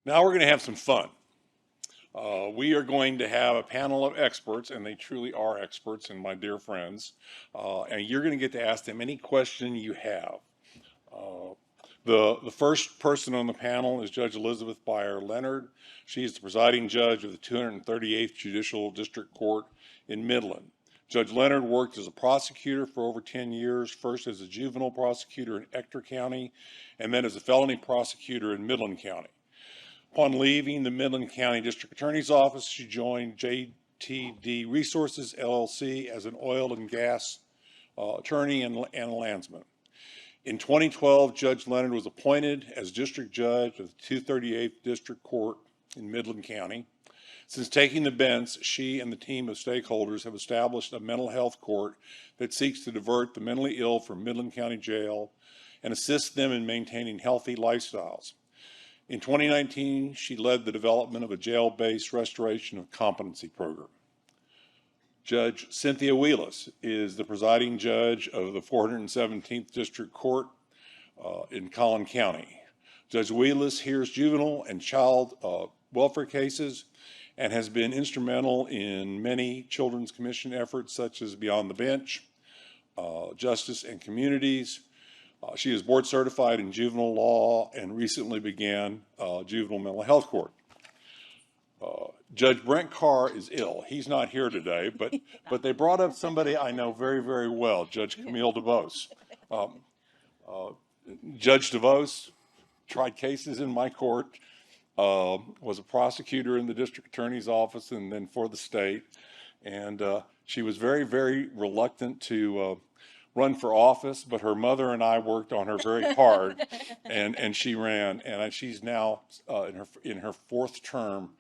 Now we're going to have some fun. We are going to have a panel of experts, and they truly are experts and my dear friends, and you're going to get to ask them any question you have. The first person on the panel is Judge Elizabeth Byer Leonard. She is the presiding judge of the 238th Judicial District Court in Midland. Judge Leonard worked as a prosecutor for over 10 years, first as a juvenile prosecutor in Ector County, and then as a felony prosecutor in Midland County. Upon leaving the Midland County District Attorney's Office, she joined JTD Resources, LLC, as an oil and gas attorney and landsman. In 2012, Judge Leonard was appointed as district judge of the 238th District Court in Midland County. Since taking the bench, she and the team of stakeholders have established a mental health court that seeks to divert the mentally ill from Midland County Jail and assist them in maintaining healthy lifestyles. In 2019, she led the development of a jail-based restoration of competency program. Judge Cynthia Wheless is the presiding judge of the 417th District Court in Collin County. Judge Wheless hears juvenile and child welfare cases and has been instrumental in many Children's Commission efforts such as Beyond the Bench, Justice and Communities. She is board certified in juvenile law and recently began juvenile mental health court. Judge Brent Carr is ill. He's not here today, but they brought up somebody I know very, very well, Judge Camile DuBose. Judge DuBose tried cases in my court, was a prosecutor in the district attorney's office and then for the state. And she was very, very reluctant to run for office, but her mother and I worked on her very hard, and she ran. And she's now in her fourth term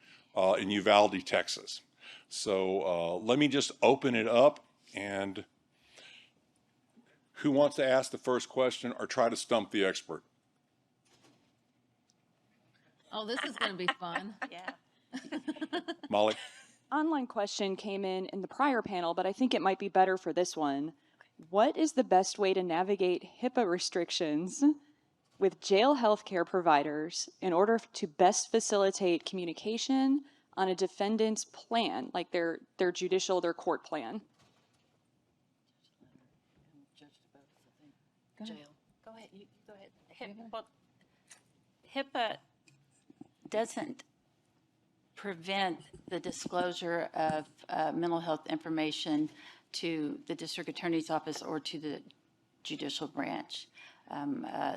in Uvalde, Texas. So let me just open it up, and who wants to ask the first question or try to stump the expert? Oh, this is going to be fun. Yeah. Molly? Online question came in the prior panel, but I think it might be better for this one. What is the best way to navigate HIPAA restrictions with jail healthcare providers in order to best facilitate communication on a defendant's plan, like their judicial, their court plan? Jail. Go ahead. You go ahead. HIPAA doesn't prevent the disclosure of mental health information to the district attorney's office or to the judicial branch.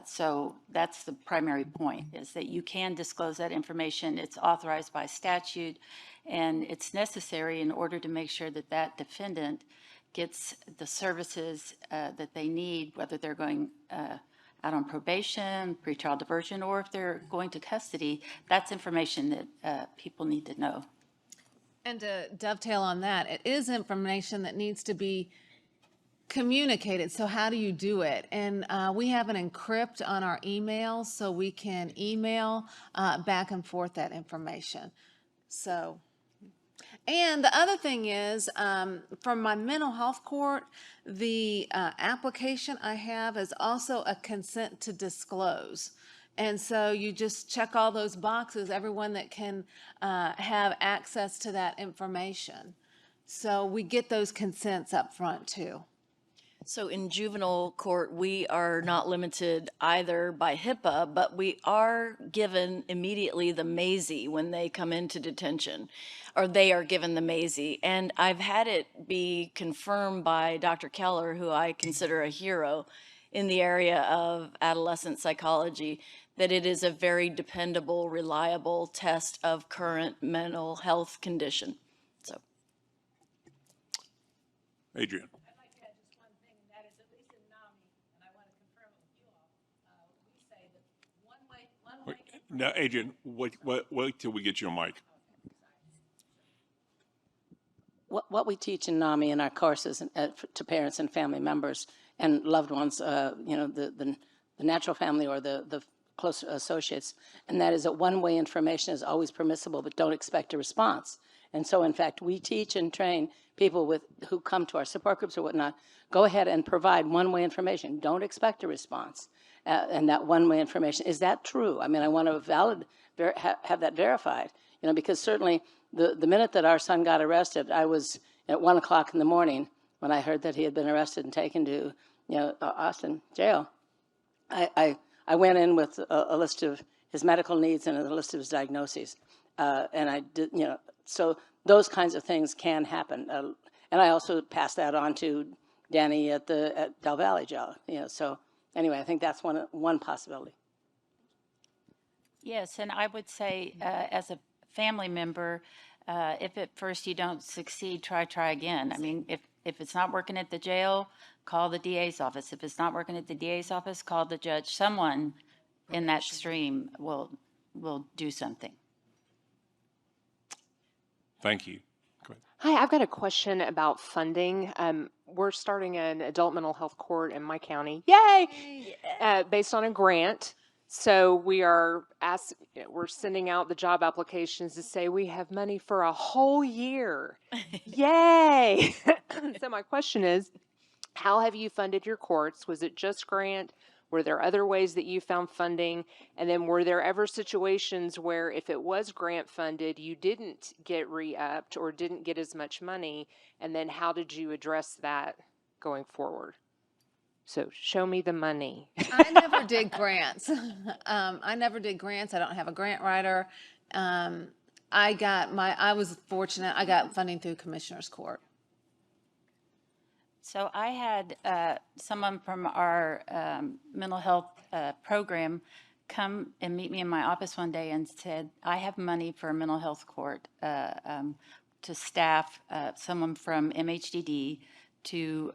So that's the primary point, is that you can disclose that information. It's authorized by statute, and it's necessary in order to make sure that that defendant gets the services that they need, whether they're going out on probation, pretrial diversion, or if they're going to custody. That's information that people need to know. And to dovetail on that, it is information that needs to be communicated. So how do you do it? And we have an encrypt on our emails, so we can email back and forth that information. So, and the other thing is, from my mental health court, the application I have is also a consent to disclose. And so you just check all those boxes, everyone that can have access to that information. So we get those consents up front too. So in juvenile court, we are not limited either by HIPAA, but we are given immediately the MAISY when they come into detention, or they are given the MAISY. And I've had it be confirmed by Dr. Keller, who I consider a hero in the area of adolescent psychology, that it is a very dependable, reliable test of current mental health condition. So, Adrian. I'd like to add just one thing, and that is, at least in NAMI, and I want to confirm it with you all, we say that one way. Now, Adrian, wait till we get you a mic. What we teach in NAMI in our courses to parents and family members and loved ones, the natural family or the close associates, and that is that one-way information is always permissible, but don't expect a response. And so, in fact, we teach and train people who come to our support groups or whatnot, go ahead and provide one-way information. Don't expect a response. And that one-way information, is that true? I mean, I want to have that verified, because certainly the minute that our son got arrested, I was at 1 o'clock in the morning when I heard that he had been arrested and taken to, Austin jail. I went in with a list of his medical needs and a list of his diagnoses. And I did, so those kinds of things can happen. And I also passed that on to Danny at Del Valle jail, so anyway, I think that's one possibility. Yes, and I would say, as a family member, if at first you don't succeed, try again. I mean, if it's not working at the jail, call the DA's office. If it's not working at the DA's office, call the judge. Someone in that stream will do something. Thank you. Go ahead. Hi, I've got a question about funding. We're starting an adult mental health court in my county. Yay! Based on a grant. So we're sending out the job applications to say we have money for a whole year. Yay! So my question is, how have you funded your courts? Was it just grant? Were there other ways that you found funding? And then were there ever situations where if it was grant funded, you didn't get re-upped or didn't get as much money? And then how did you address that going forward? So show me the money. I never did grants. I never did grants. I don't have a grant writer. I was fortunate. I got funding through Commissioner's Court. So I had someone from our mental health program come and meet me in my office one day and said, I have money for a mental health court to staff someone from MHDD to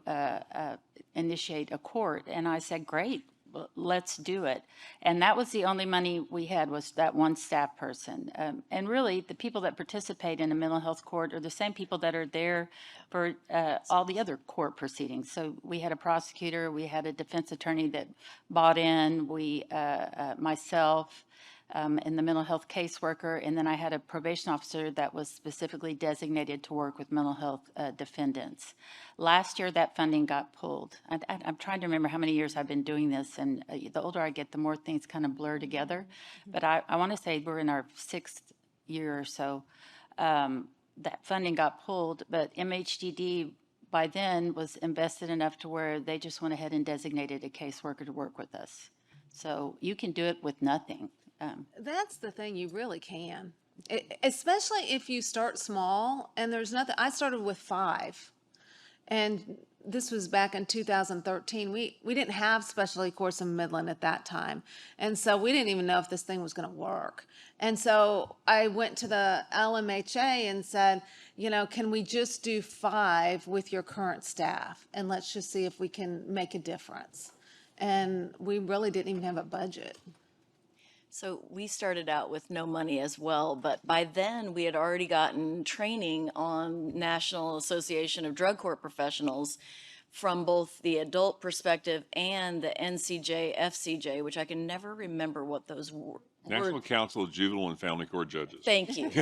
initiate a court. And I said, great, well, let's do it. And that was the only money we had, was that one staff person. And really, the people that participate in a mental health court are the same people that are there for all the other court proceedings. So we had a prosecutor, we had a defense attorney that bought in, myself, and the mental health caseworker, and then I had a probation officer that was specifically designated to work with mental health defendants. Last year, that funding got pulled. I'm trying to remember how many years I've been doing this, and the older I get, the more things kind of blur together. But I want to say we're in our 6th year or so. That funding got pulled, but MHDD by then was invested enough to where they just went ahead and designated a caseworker to work with us. So you can do it with nothing. That's the thing, you really can. Especially if you start small and there's nothing. I started with 5, and this was back in 2013. We didn't have specialty courts in Midland at that time, and so we didn't even know if this thing was going to work. And so I went to the LMHA and said, can we just do 5 with your current staff, and let's just see if we can make a difference. And we really didn't even have a budget. So we started out with no money as well, but by then we had already gotten training on National Association of Drug Court Professionals from both the adult perspective and the NCJ, FCJ, which I can never remember what those were. National Council of Juvenile and Family Court Judges. Thank you.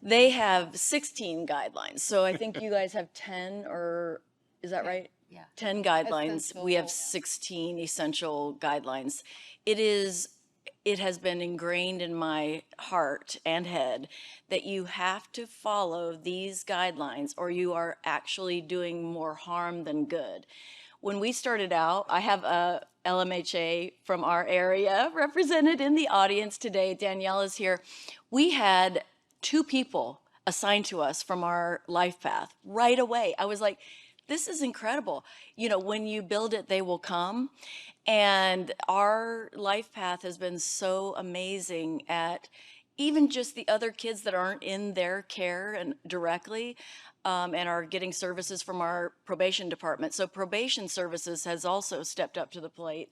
They have 16 guidelines. So I think you guys have 10, or is that right? Yeah. 10 guidelines. Essential. We have 16 essential guidelines. It has been ingrained in my heart and head that you have to follow these guidelines or you are actually doing more harm than good. When we started out, I have a LMHA from our area represented in the audience today. Danielle is here. We had 2 people assigned to us from our life path right away. I was like, this is incredible. When you build it, they will come. And our life path has been so amazing at even just the other kids that aren't in their care and directly and are getting services from our probation department. So probation services has also stepped up to the plate.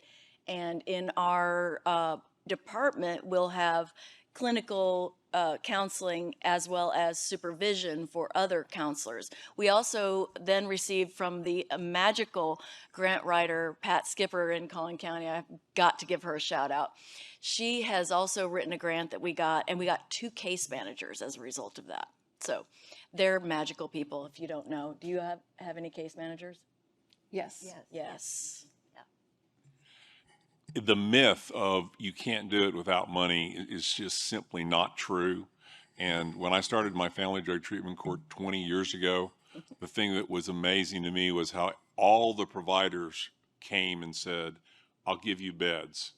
And in our department, we'll have clinical counseling as well as supervision for other counselors. We also then received from the magical grant writer, Pat Skipper in Collin County. I've got to give her a shout out. She has also written a grant that we got, and we got 2 case managers as a result of that. So they're magical people, if you don't know. Do you have any case managers? Yes. Yes. The myth of you can't do it without money is just simply not true. And when I started my family drug treatment court 20 years ago, the thing that was amazing to me was how all the providers came and said, I'll give you beds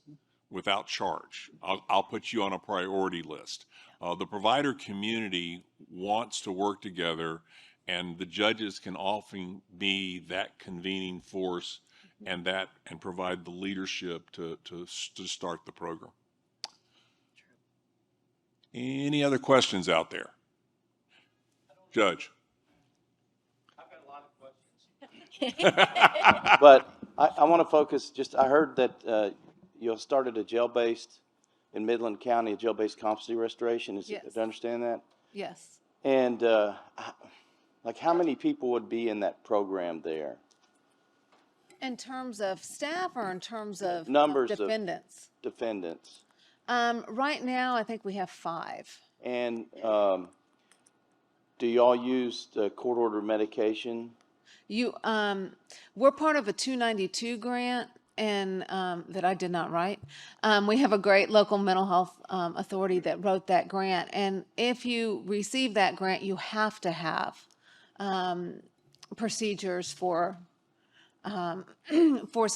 without charge. I'll put you on a priority list. The provider community wants to work together, and the judges can often be that convening force and provide the leadership to start the program. Any other questions out there? Judge. I've got a lot of questions. But I want to focus, I heard that you started a jail-based, in Midland County, a jail-based competency restoration. Yes. Do I understand that? Yes. And like how many people would be in that program there? In terms of staff or in terms of Numbers of defendants? Defendants. Right now, I think we have 5. And do y'all use the court order medication? We're part of a 292 grant, and that I did not write. We have a great local mental health authority that wrote that grant, and if you receive that grant, you have to have procedures for some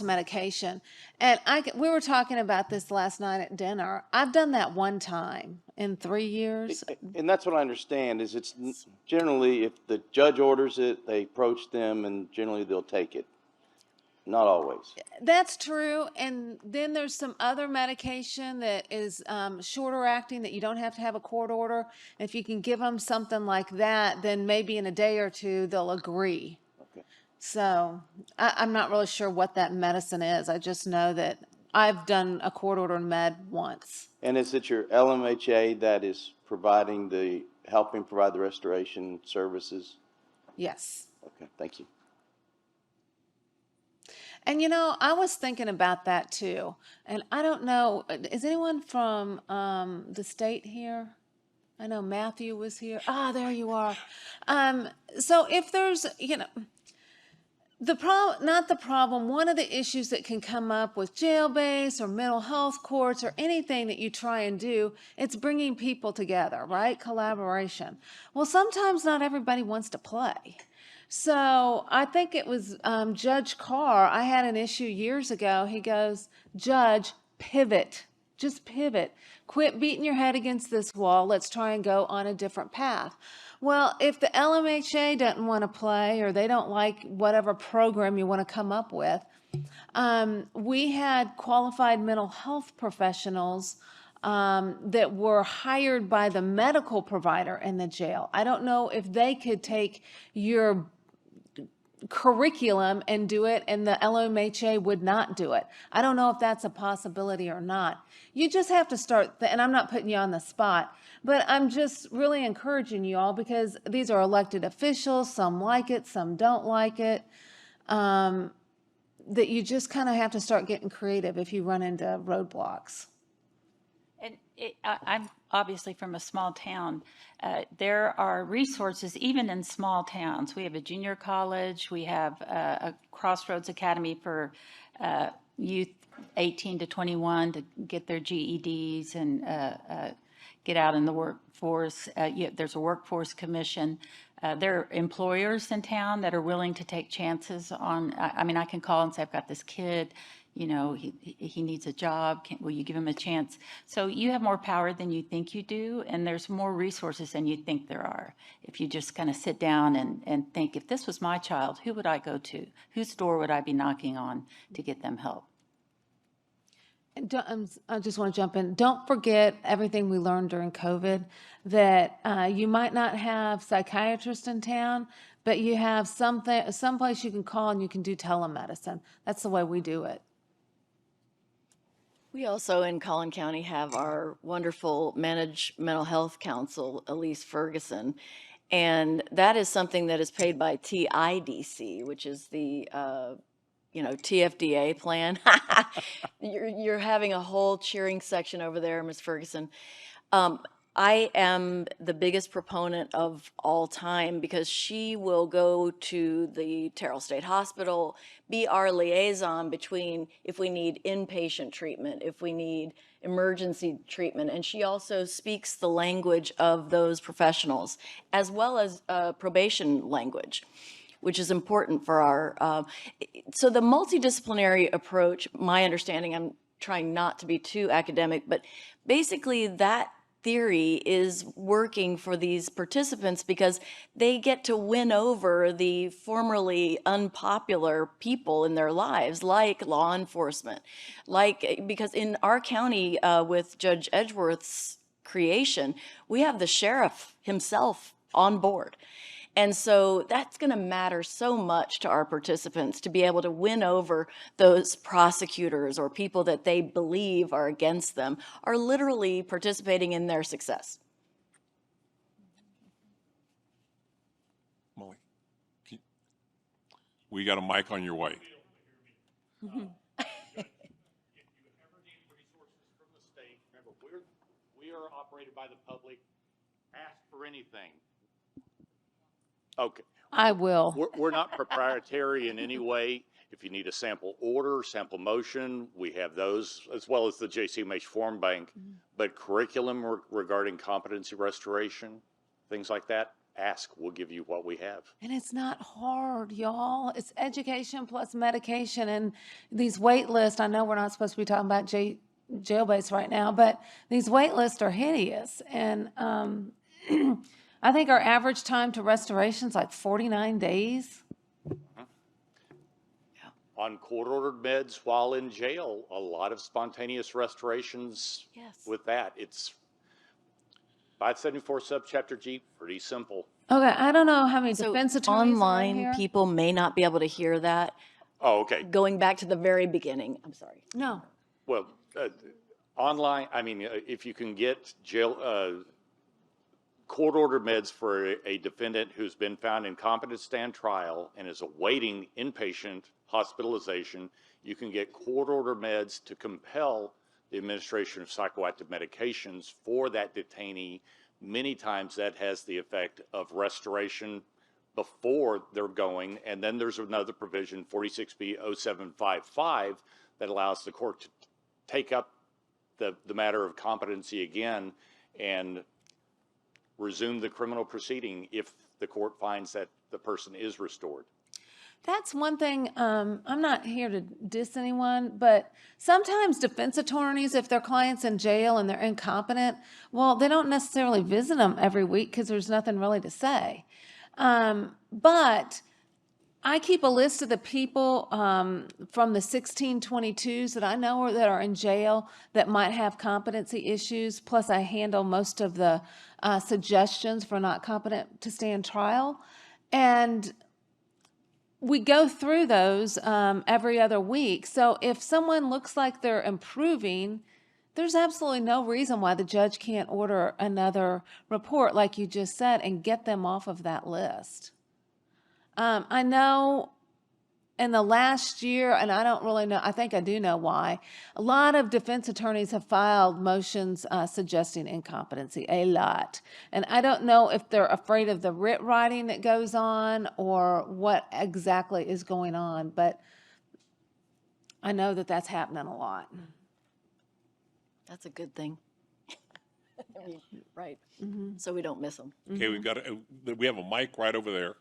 medication. And we were talking about this last night at dinner. I've done that one time in 3 years. And that's what I understand, is it's generally, if the judge orders it, they approach them, and generally they'll take it. Not always. That's true. And then there's some other medication that is shorter acting that you don't have to have a court order. If you can give them something like that, then maybe in a day or two, they'll agree. Okay. So I'm not really sure what that medicine is. I just know that I've done a court order med once. And is it your LMHA that is helping provide the restoration services? Yes. Okay, thank you. And I was thinking about that too. And I don't know, is anyone from the state here? I know Matthew was here. Ah, there you are. So if there's, one of the issues that can come up with jail-based or mental health courts or anything that you try and do, it's bringing people together, right? Collaboration. Well, sometimes not everybody wants to play. So I think it was Judge Carr. I had an issue years ago. He goes, Judge, pivot. Just pivot. Quit beating your head against this wall. Let's try and go on a different path. Well, if the LMHA doesn't want to play or they don't like whatever program you want to come up with, we had qualified mental health professionals that were hired by the medical provider in the jail. I don't know if they could take your curriculum and do it, and the LMHA would not do it. I don't know if that's a possibility or not. You just have to start, and I'm not putting you on the spot, but I'm just really encouraging you all, because these are elected officials. Some like it, some don't like it. That you just kind of have to start getting creative if you run into roadblocks. And I'm obviously from a small town. There are resources even in small towns. We have a junior college. We have a Crossroads Academy for youth 18 to 21 to get their GEDs and get out in the workforce. There's a workforce commission. There are employers in town that are willing to take chances on. I can call and say, I've got this kid. He needs a job. Will you give him a chance? So you have more power than you think you do, and there's more resources than you think there are. If you just kind of sit down and think, if this was my child, who would I go to? Whose door would I be knocking on to get them help? I just want to jump in. Don't forget everything we learned during COVID, that you might not have psychiatrists in town, but you have someplace you can call and you can do telemedicine. That's the way we do it. We also in Collin County have our wonderful Managed Mental Health Council, Elise Ferguson, and that is something that is paid by TIDC, which is the TFDA plan. You're having a whole cheering section over there, Ms. Ferguson. I am the biggest proponent of all time because she will go to the Terrell State Hospital, be our liaison between if we need inpatient treatment, if we need emergency treatment, and she also speaks the language of those professionals as well as probation language, which is important for our, so the multidisciplinary approach, my understanding, I'm trying not to be too academic, but basically that theory is working for these participants because they get to win over the formerly unpopular people in their lives, like law enforcement, because in our county with Judge Edgeworth's creation, we have the sheriff himself on board. And so that's going to matter so much to our participants to be able to win over those prosecutors or people that they believe are against them, are literally participating in their success. Molly, we got a mic on your way. If you ever need resources from the state, remember, we are operated by the public. Ask for anything. Okay. I will. We're not proprietary in any way. If you need a sample order, sample motion, we have those, as well as the JCMH Form Bank. But curriculum regarding competency restoration, things like that, ask. We'll give you what we have. And it's not hard, y'all. It's education plus medication. And these wait lists, I know we're not supposed to be talking about jail-based right now, but these wait lists are hideous. And I think our average time to restoration is like 49 days. On court-ordered meds while in jail, a lot of spontaneous restorations with that. It's 574 subchapter G, pretty simple. Okay, I don't know how many So defense attorneys are in online, here. people may not be able to hear that. Oh, okay. Going back to the very beginning, I'm sorry. No. Well, online, I mean, if you can get jail, court-ordered meds for a defendant who's been found incompetent to stand trial and is awaiting inpatient hospitalization, you can get court-ordered meds to compel the administration of psychoactive medications for that detainee. Many times that has the effect of restoration before they're going. And then there's another provision, 46B 0755, that allows the court to take up the matter of competency again and resume the criminal proceeding if the court finds that the person is restored. That's one thing, I'm not here to diss anyone, but sometimes defense attorneys, if their client's in jail and they're incompetent, well, they don't necessarily visit them every week because there's nothing really to say. But I keep a list of the people from the 1622s that I know that are in jail that might have competency issues, plus I handle most of the suggestions for not competent to stand trial. And we go through those every other week. So if someone looks like they're improving, there's absolutely no reason why the judge can't order another report, like you just said, and get them off of that list. I know in the last year, and I don't really know, I think I do know why, a lot of defense attorneys have filed motions suggesting incompetency, a lot. And I don't know if they're afraid of the writ writing that goes on or what exactly is going on, but I know that that's happening a lot. That's a good thing. Right. So we don't miss them. Okay, we have a mic right over there.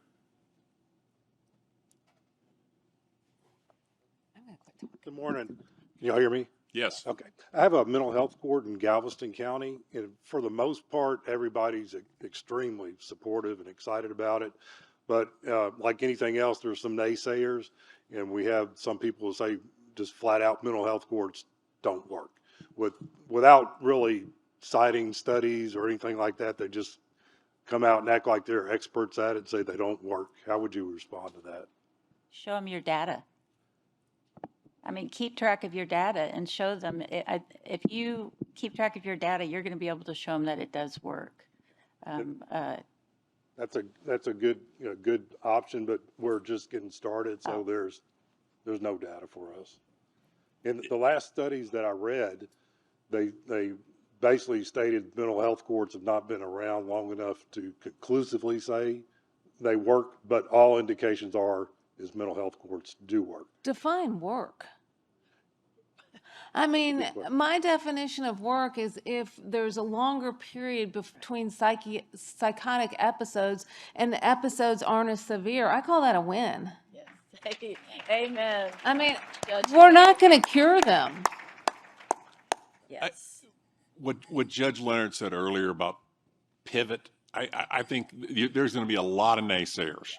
Good morning. Can y'all hear me? Yes. Okay. I have a mental health court in Galveston County, and for the most part, everybody's extremely supportive and excited about it. But like anything else, there's some naysayers, and we have some people who say just flat out mental health courts don't work. Without really citing studies or anything like that, they just come out and act like they're experts at it and say they don't work. How would you respond to that? Show them your data. I mean, keep track of your data and show them. If you keep track of your data, you're going to be able to show them that it does work. That's a good option, but we're just getting started, so there's no data for us. In the last studies that I read, they basically stated mental health courts have not been around long enough to conclusively say they work, but all indications is mental health courts do work. Define work. I mean, my definition of work is if there's a longer period between psychotic episodes and the episodes aren't as severe, I call that a win. Yes. Amen. I mean, Judge we're not going to cure them. Yes. What Judge Leonard said earlier about pivot, I think there's going to be a lot of naysayers.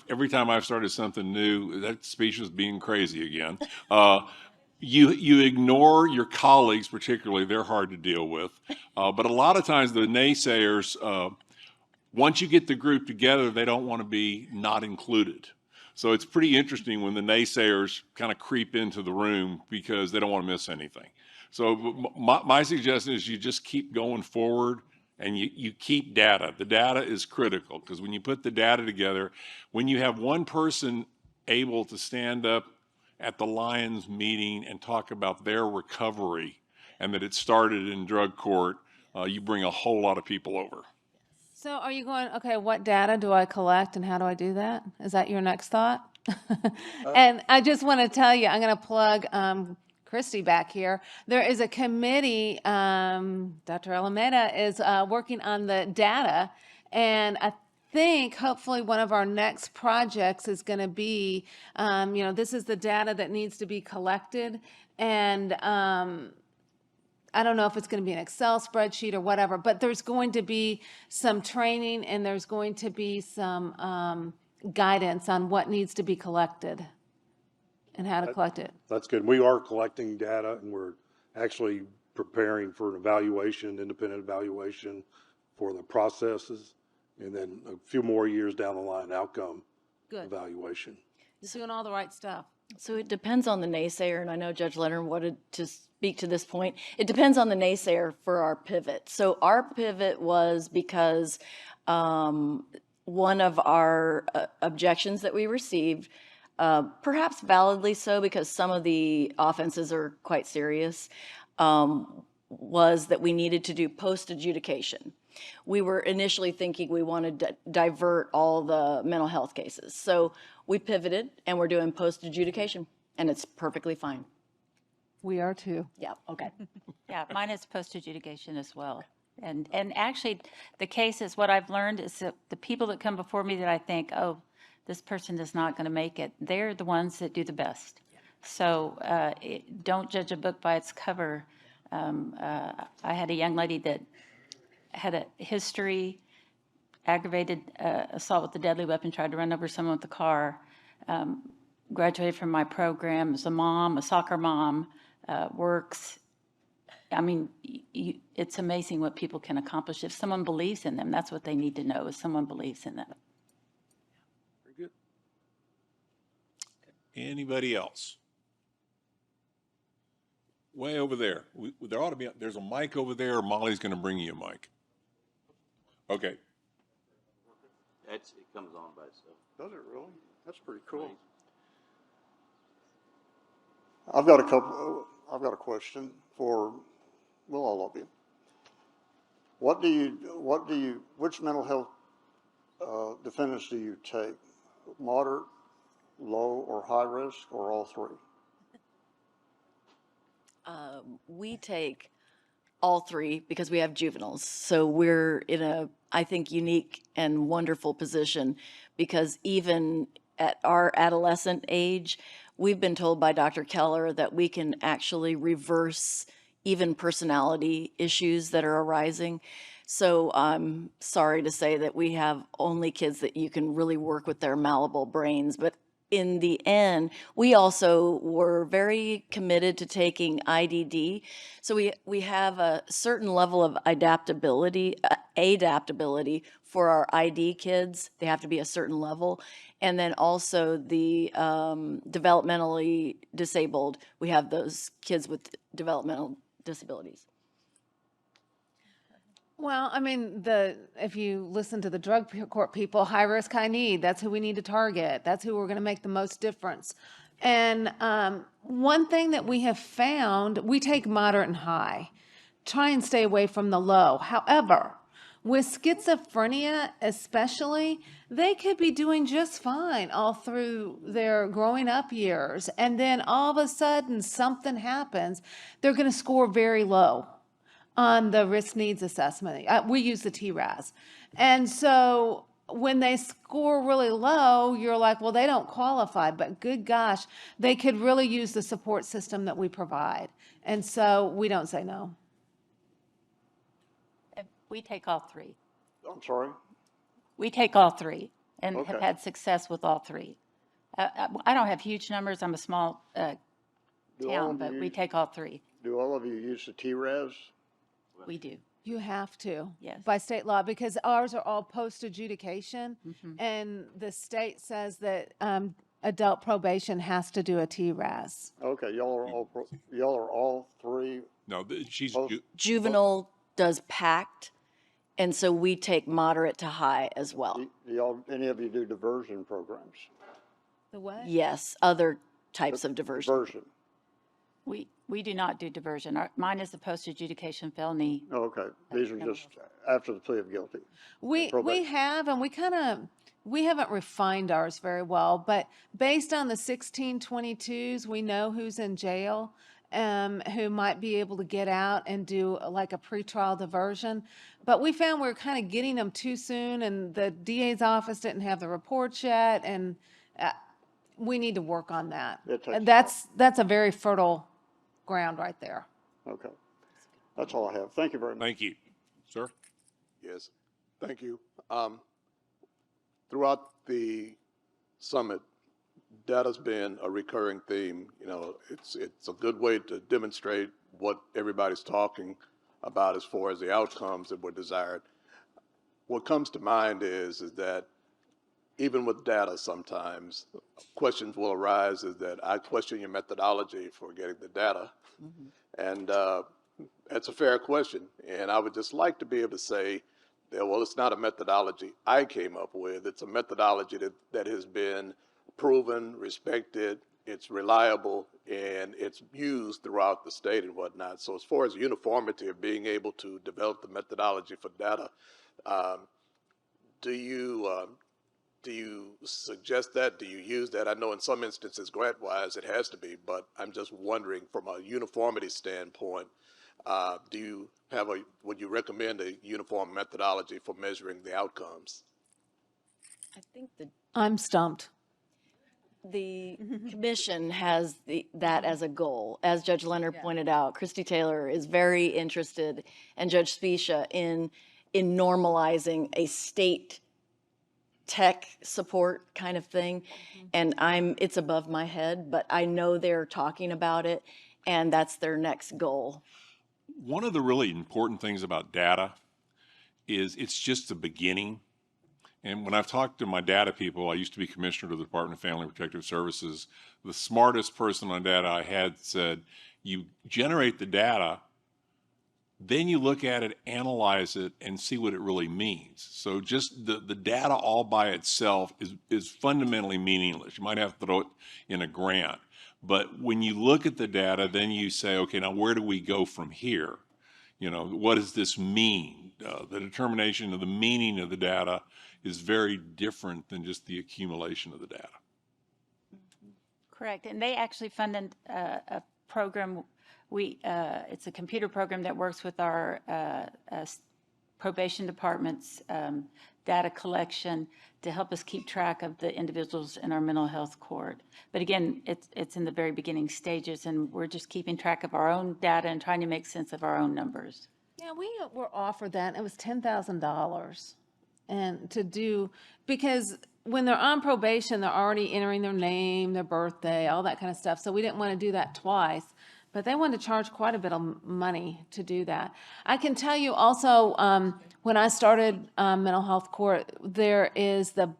Every time I've started something new, that speech is being crazy again. You ignore your colleagues, particularly, they're hard to deal with. But a lot of times the naysayers, once you get the group together, they don't want to be not included. So it's pretty interesting when the naysayers kind of creep into the room because they don't want to miss anything. So my suggestion is you just keep going forward and you keep data. The data is critical because when you put the data together, when you have one person able to stand up at the Lions meeting and talk about their recovery and that it started in drug court, you bring a whole lot of people over. So are you going, okay, what data do I collect and how do I do that? Is that your next thought? And I just want to tell you, I'm going to plug Christy back here. There is a committee, Dr. Alameda is working on the data, and I think hopefully one of our next projects is going to be, this is the data that needs to be collected, and I don't know if it's going to be an Excel spreadsheet or whatever, but there's going to be some training and there's going to be some guidance on what needs to be collected and how to collect it. That's good. We are collecting data and we're actually preparing for an evaluation, independent evaluation for the processes, and then a few more years down the line, outcome evaluation. Just doing all the right stuff. So it depends on the naysayer, and I know Judge Leonard wanted to speak to this point. It depends on the naysayer for our pivot. So our pivot was because one of our objections that we received, perhaps validly so because some of the offenses are quite serious, was that we needed to do post-adjudication. We were initially thinking we wanted to divert all the mental health cases. So we pivoted and we're doing post-adjudication and it's perfectly fine. We are too. Yeah, okay. Yeah, mine is post-adjudication as well. And actually, the cases, what I've learned is that the people that come before me that I think, oh, this person is not going to make it, they're the ones that do the best. So don't judge a book by its cover. I had a young lady that had a history, aggravated assault with a deadly weapon, tried to run over someone with a car, graduated from my program as a mom, a soccer mom, works. I mean, it's amazing what people can accomplish if someone believes in them. That's what they need to know, is someone believes in them. Very good. Anybody else? Way over there. There ought to be, there's a mic over there, or Molly's going to bring you a mic. Okay. It comes on by itself. Does it really? That's pretty cool. I've got a question for, well, all of you. Which mental health defendants do you take? Moderate, low, or high risk, or all three? We take all three because we have juveniles. So we're in a, I think, unique and wonderful position because even at our adolescent age, we've been told by Dr. Keller that we can actually reverse even personality issues that are arising. So I'm sorry to say that we have only kids that you can really work with their malleable brains, but in the end, we also were very committed to taking IDD. So we have a certain level of adaptability for our ID kids. They have to be a certain level. And then also the developmentally disabled, we have those kids with developmental disabilities. Well, I mean, if you listen to the drug court people, high risk, high need, that's who we need to target. That's who we're going to make the most difference. And one thing that we have found, we take moderate and high. try and stay away from the low. However, with schizophrenia especially, they could be doing just fine all through their growing up years. And then all of a sudden something happens, they're going to score very low on the risk needs assessment. We use the TRAS. And so when they score really low, you're like, well, they don't qualify, but good gosh, they could really use the support system that we provide. And so we don't say no. We take all three. I'm sorry? We take all three and have Okay. had success with all three. I don't have huge numbers. I'm a small Do all town, of but you- we take all three. Do all of you use the TRAS? We do. You have to. Yes. By state law, because ours are all post-adjudication, and the state says that adult probation has to do a TRAS. Okay, y'all are all three, No, she's, Both. Juvenile does packed, and so we take moderate to high as well. do y'all, any of you do diversion programs? The what? Yes, other types of diversion. Diversion, We do not do diversion. Mine is a post-adjudication felony. oh, okay, these are just after the plea of guilty. We probation. have, and we haven't refined ours very well, but based on the 1622s, we know who's in jail, who might be able to get out and do like a pretrial diversion. But we found we were kind of getting them too soon, and the DA's office didn't have the reports yet, and we need to work on that. It takes And that's a very fertile ground right there. Okay, that's all I have. Thank you very much. thank you. Sir? Yes, thank you. Throughout the summit, data's been a recurring theme. You know, it's a good way to demonstrate what everybody's talking about as far as the outcomes that were desired. What comes to mind is that even with data, sometimes questions will arise is that I question your methodology for getting the data. And that's a fair question. And I would just like to be able to say that, well, it's not a methodology I came up with. It's a methodology that has been proven, respected, it's reliable, and it's used throughout the state and whatnot. So as far as uniformity of being able to develop the methodology for data, do you suggest that? Do you use that? I know in some instances, grant-wise, it has to be, but I'm just wondering from a uniformity standpoint, would you recommend a uniform methodology for measuring the outcomes? I think I'm stumped. the commission has that as a goal. As Judge Leonard pointed out, Christy Taylor is very interested, and Judge Specia, in normalizing a state tech support kind of thing. And it's above my head, but I know they're talking about it, and that's their next goal. One of the really important things about data is it's just the beginning. And when I've talked to my data people, I used to be commissioner of the Department of Family and Protective Services. The smartest person on data I had said, you generate the data, then you look at it, analyze it, and see what it really means. So just the data all by itself is fundamentally meaningless. You might have to throw it in a grant. But when you look at the data, then you say, okay, now where do we go from here? You know, what does this mean? The determination of the meaning of the data is very different than just the accumulation of the data. Correct. And they actually funded a program. It's a computer program that works with our probation department's data collection to help us keep track of the individuals in our mental health court. But again, it's in the very beginning stages, and we're just keeping track of our own data and trying to make sense of our own numbers. Yeah, we were offered that. It was $10,000, and to do, because when they're on probation, they're already entering their name, their birthday, all that kind of stuff. So we didn't want to do that twice, but they wanted to charge quite a bit of money to do that. I can tell you also, when I started mental health court, there is I'm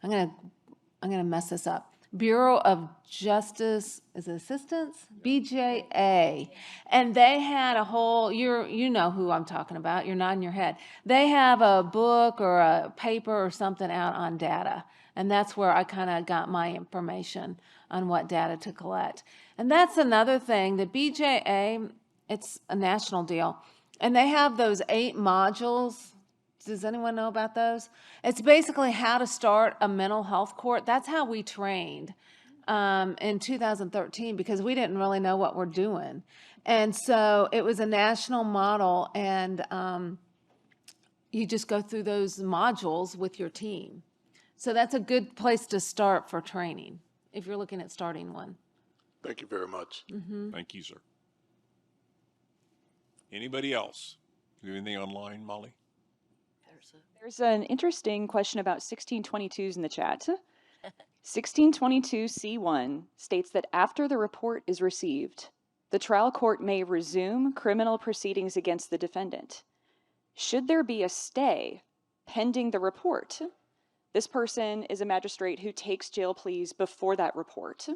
gonna mess this up. Bureau of Justice, is it Assistance? BJA. And they had a whole, you know who I'm talking about, you're nodding your head. They have a book or a paper or something out on data. And that's where I kind of got my information on what data to collect. And that's another thing, the BJA It's a national deal. And they have those 8 modules. Does anyone know about those? It's basically how to start a mental health court. That's how we trained in 2013 because we didn't really know what we're doing. And so it was a national model, and you just go through those modules with your team. So that's a good place to start for training if you're looking at starting one. Thank you very much. Thank you, sir. Anybody else? Do anything online, Molly? There's an interesting question about 1622s in the chat. 1622C1 states that after the report is received, the trial court may resume criminal proceedings against the defendant. Should there be a stay pending the report? This person is a magistrate who takes jail pleas before that report.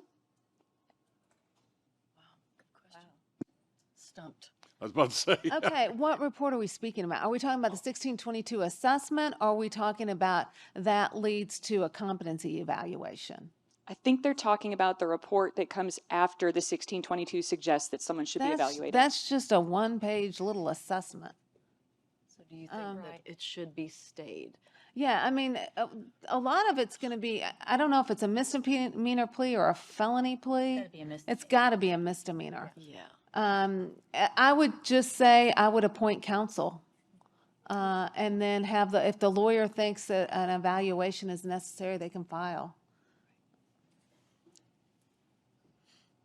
Stumped. I was about to say. Okay, what report are we speaking about? Are we talking about the 1622 assessment, or are we talking about that leads to a competency evaluation? I think they're talking about the report that comes after the 1622 suggests that someone should be evaluated. That's just a one-page little assessment. So do you think that it should be stayed? Yeah, I mean, a lot of it's going to be, I don't know if it's a misdemeanor plea or a felony plea. Gotta be a misdemeanor. It's got to be a misdemeanor. Yeah. I would just say I would appoint counsel, and then have if the lawyer thinks that an evaluation is necessary, they can file.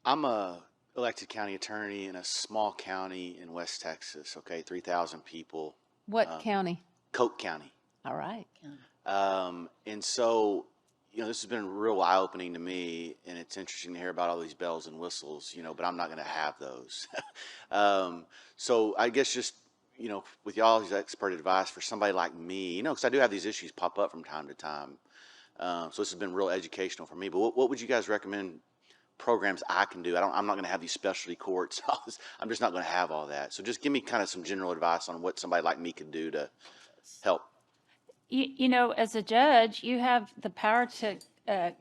I'm a elected county attorney in a small county in West Texas, okay, 3,000 people. What county? Coke County. All right. And so, this has been real eye-opening to me, and it's interesting to hear about all these bells and whistles, but I'm not going to have those. So I guess just, with y'all's expert advice for somebody like me, because I do have these issues pop up from time to time. So this has been real educational for me. But what would you guys recommend programs I can do? I'm not going to have these specialty courts. I'm just not going to have all that. So just give me kind of some general advice on what somebody like me could do to help. As a judge, you have the power to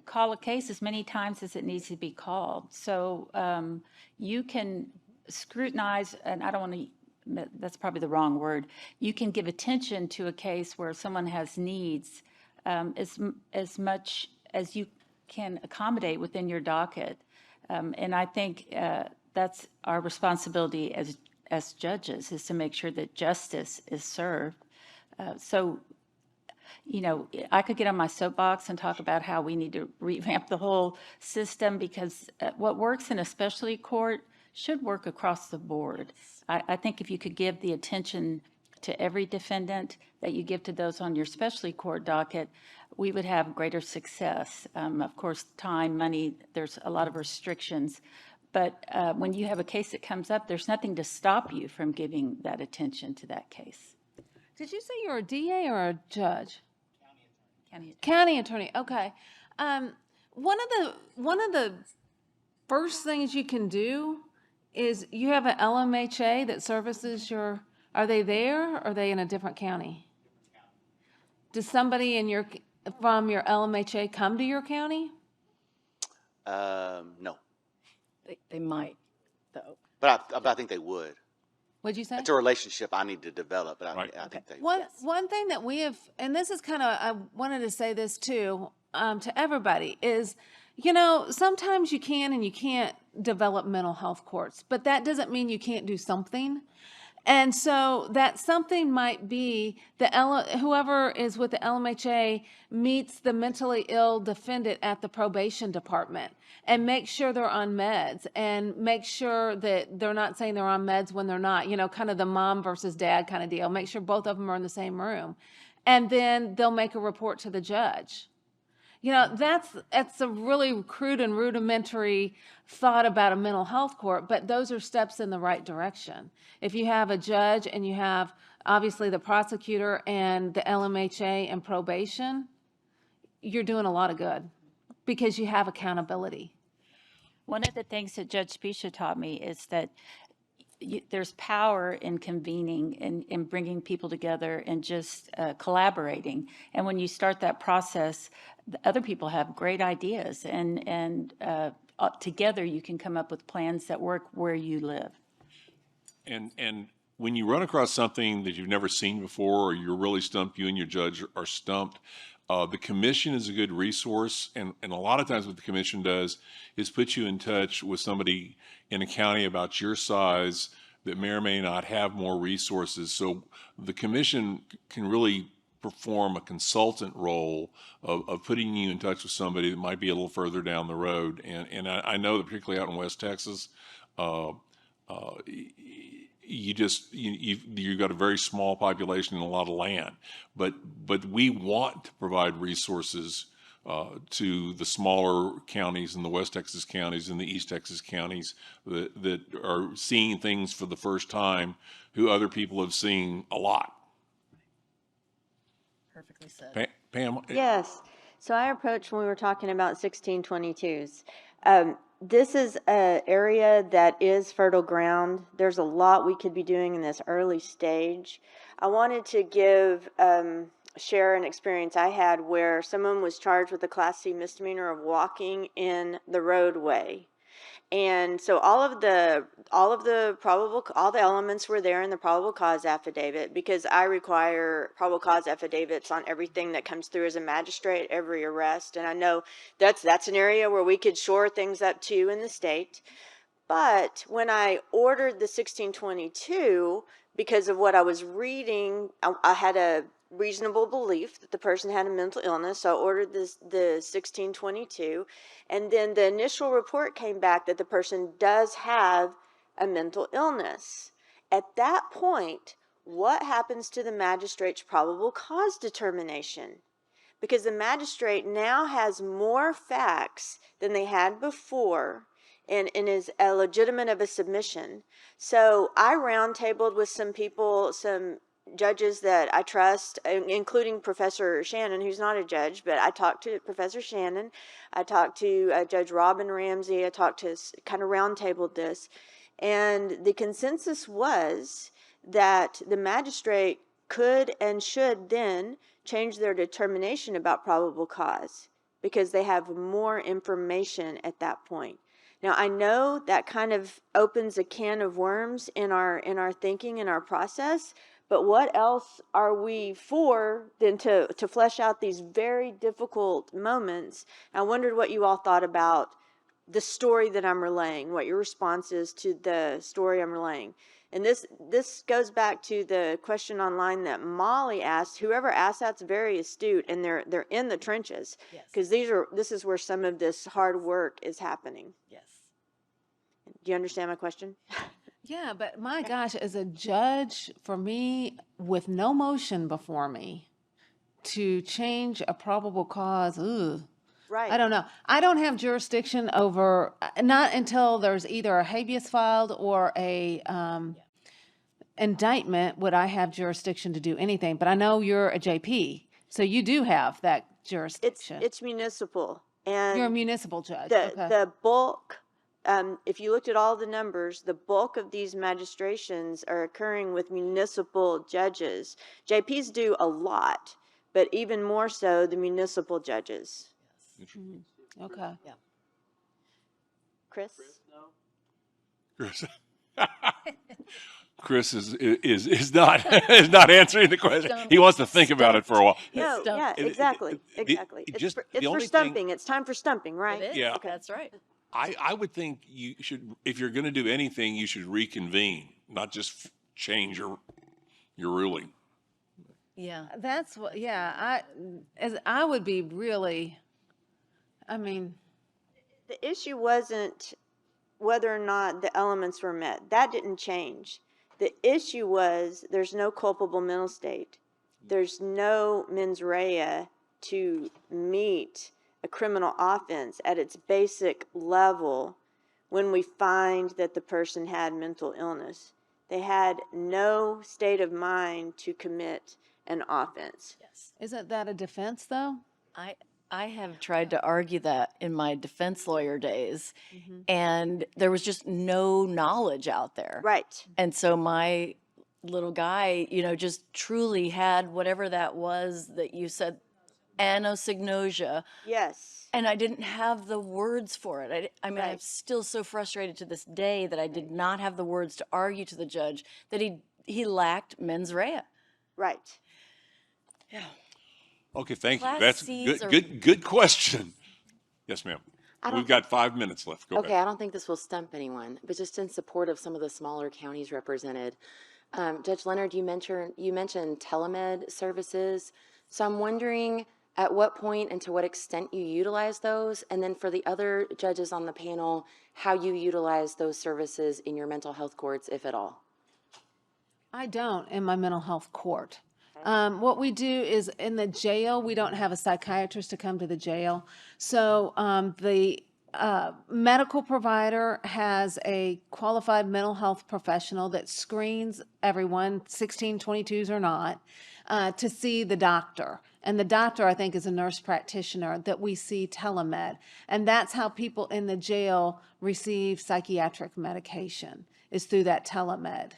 call a case as many times as it needs to be called. So you can scrutinize, and I don't want to, that's probably the wrong word. You can give attention to a case where someone has needs as much as you can accommodate within your docket. And I think that's our responsibility as judges, is to make sure that justice is served. I could get on my soapbox and talk about how we need to revamp the whole system, because what works in a specialty court should work across the board. I think if you could give the attention to every defendant that you give to those on your specialty court docket, we would have greater success. Of course, time, money, there's a lot of restrictions. But when you have a case that comes up, there's nothing to stop you from giving that attention to that case. Did you say you're a DA or a judge? County attorney. County attorney. Okay. One of the first things you can do is you have an LMHA that services your. Are they there? Or are they in a different county? Does somebody from your LMHA come to your county? No. They might, though. But I think they would. What'd you say? It's a relationship I need to develop, but I think they would. One thing that we have, and this is kind of, I wanted to say this too, to everybody, is, sometimes you can and you can't develop mental health courts, but that doesn't mean you can't do something. And so that something might be whoever is with the LMHA meets the mentally ill defendant at the probation department and make sure they're on meds and make sure that they're not saying they're on meds when they're not, kind of the mom versus dad kind of deal. Make sure both of them are in the same room. And then they'll make a report to the judge. That's a really crude and rudimentary thought about a mental health court, but those are steps in the right direction. If you have a judge and you have obviously the prosecutor and the LMHA and probation, you're doing a lot of good because you have accountability. One of the things that Judge Pisha taught me is that there's power in convening and in bringing people together and just collaborating. And when you start that process, the other people have great ideas, and together you can come up with plans that work where you live. And when you run across something that you've never seen before, or you're really stumped, you and your judge are stumped, the commission is a good resource. And a lot of times what the commission does is put you in touch with somebody in a county about your size that may or may not have more resources. So the commission can really perform a consultant role of putting you in touch with somebody that might be a little further down the road. And I know that particularly out in West Texas, you've got a very small population and a lot of land, but we want to provide resources to the smaller counties and the West Texas counties and the East Texas counties that are seeing things for the first time, who other people have seen a lot. Perfectly said. Pam? Yes. So I approached when we were talking about 1622s. This is an area that is fertile ground. There's a lot we could be doing in this early stage. I wanted to share an experience I had where someone was charged with a Class C misdemeanor of walking in the roadway. And so all the elements were there in the probable cause affidavit, because I require probable cause affidavits on everything that comes through as a magistrate, every arrest. And I know that's an area where we could shore things up too in the state. But when I ordered the 1622, because of what I was reading, I had a reasonable belief that the person had a mental illness, so I ordered the 1622, and then the initial report came back that the person does have a mental illness. At that point, what happens to the magistrate's probable cause determination? Because the magistrate now has more facts than they had before, and is legitimate of a submission. So I roundtabled with some people, some judges that I trust, including Professor Shannon, who's not a judge, but I talked to Professor Shannon. I talked to Judge Robin Ramsey. I talked to, kind of roundtabled this. And the consensus was that the magistrate could and should then change their determination about probable cause, because they have more information at that point. Now, I know that kind of opens a can of worms in our thinking, in our process, but what else are we for than to flesh out these very difficult moments? I wondered what you all thought about the story that I'm relaying, what your response is to the story I'm relaying. And this goes back to the question online that Molly asked. Whoever asked that's very astute, and they're in the trenches, because this is where some of this hard work is happening. Yes. Do you understand my question? Yeah, but my gosh, as a judge, for me, with no motion before me, to change a probable cause, Right. I don't know. I don't have jurisdiction over, not until there's either a habeas filed or a indictment would I have jurisdiction to do anything. But I know you're a JP, so you do have that jurisdiction. It's municipal, and You're a municipal judge. the Okay. the bulk. If you looked at all the numbers, the bulk of these magistrations are occurring with municipal judges. JPs do a lot, but even more so the municipal judges. Okay. Yeah. Chris? Chris is not is not answering the question. He wants to think about it for a while. No, yeah, exactly. It's for stumping. It's time for stumping, right? It is. Yeah. That's right. I would think you should, if you're going to do anything, you should reconvene, not just change your ruling. Yeah. That's what, yeah, I would be really, I mean. The issue wasn't whether or not the elements were met. That didn't change. The issue was there's no culpable mental state. There's no mens rea to meet a criminal offense at its basic level when we find that the person had mental illness. They had no state of mind to commit an offense. Yes. Isn't that a defense, though? I have tried to argue that in my defense lawyer days, and there was just no knowledge out there. Right. And so my little guy, just truly had whatever that was that you said, anosognosia. Yes. And I didn't have the words for it. I mean, I'm Right. still so frustrated to this day that I did not have the words to argue to the judge that he lacked mens rea. Right. Yeah. Okay, thank you. Class That's Cs are- good question. Yes, ma'am. I don't We've got 5 minutes left. Go Okay, ahead. I don't think this will stump anyone, but just in support of some of the smaller counties represented. Judge Leonard, you mentioned telemed services. So I'm wondering at what point and to what extent you utilize those, and then for the other judges on the panel, how you utilize those services in your mental health courts, if at all. I don't in my mental health court. What we do is in the jail, we don't have a psychiatrist to come to the jail. So the medical provider has a qualified mental health professional that screens everyone, 16, 22s or not, to see the doctor. And the doctor, I think, is a nurse practitioner that we see telemed. And that's how people in the jail receive psychiatric medication, is through that telemed.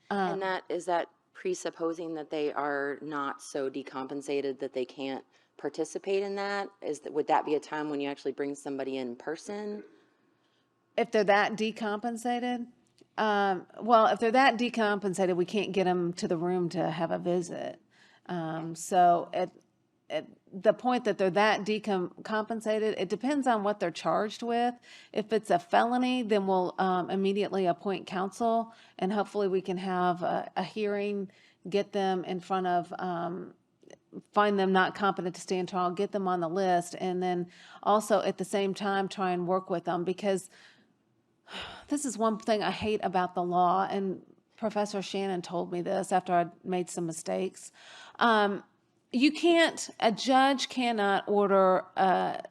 And is that presupposing that they are not so decompensated that they can't participate in that? Would that be a time when you actually bring somebody in person? If they're that decompensated, if they're that decompensated, we can't get them to the room to have a visit. So at the point that they're that decompensated, it depends on what they're charged with. If it's a felony, then we'll immediately appoint counsel, and hopefully we can have a hearing, get them in front of, find them not competent to stand trial, get them on the list, and then also at the same time try and work with them, because this is one thing I hate about the law, and Professor Shannon told me this after I made some mistakes. A judge cannot order a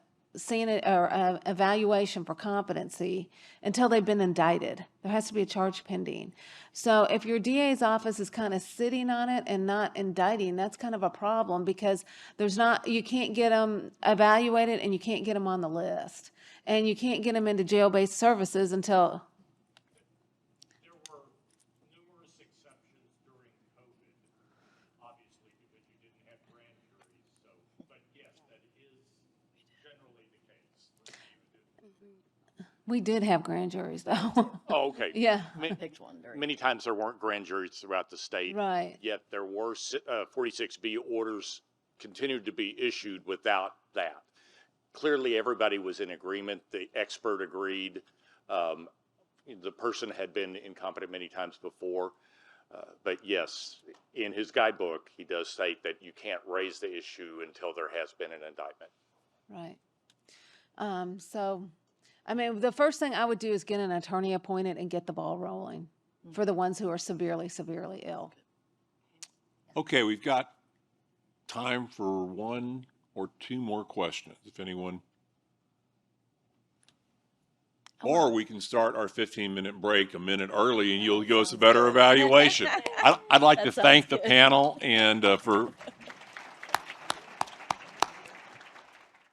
evaluation for competency until they've been indicted. There has to be a charge pending. So if your DA's office is kind of sitting on it and not indicting, that's kind of a problem, because you can't get them evaluated and you can't get them on the list. And you can't get them into jail-based services until... There were numerous exceptions during COVID, obviously, because you didn't have grand juries. But yes, that is generally the case. We did have grand juries, though. Oh, okay. Yeah. Picked one during. Many times there weren't grand juries throughout the state. Right. Yet there were 46B orders continued to be issued without that. Clearly, everybody was in agreement. The expert agreed. The person had been incompetent many times before. But yes, in his guidebook, he does state that you can't raise the issue until there has been an indictment. Right. The first thing I would do is get an attorney appointed and get the ball rolling for the ones who are severely, severely ill. Okay, we've got time for one or two more questions, if anyone. Or we can start our 15-minute break a minute early, and you'll give us a better evaluation. I'd like to thank the panel and for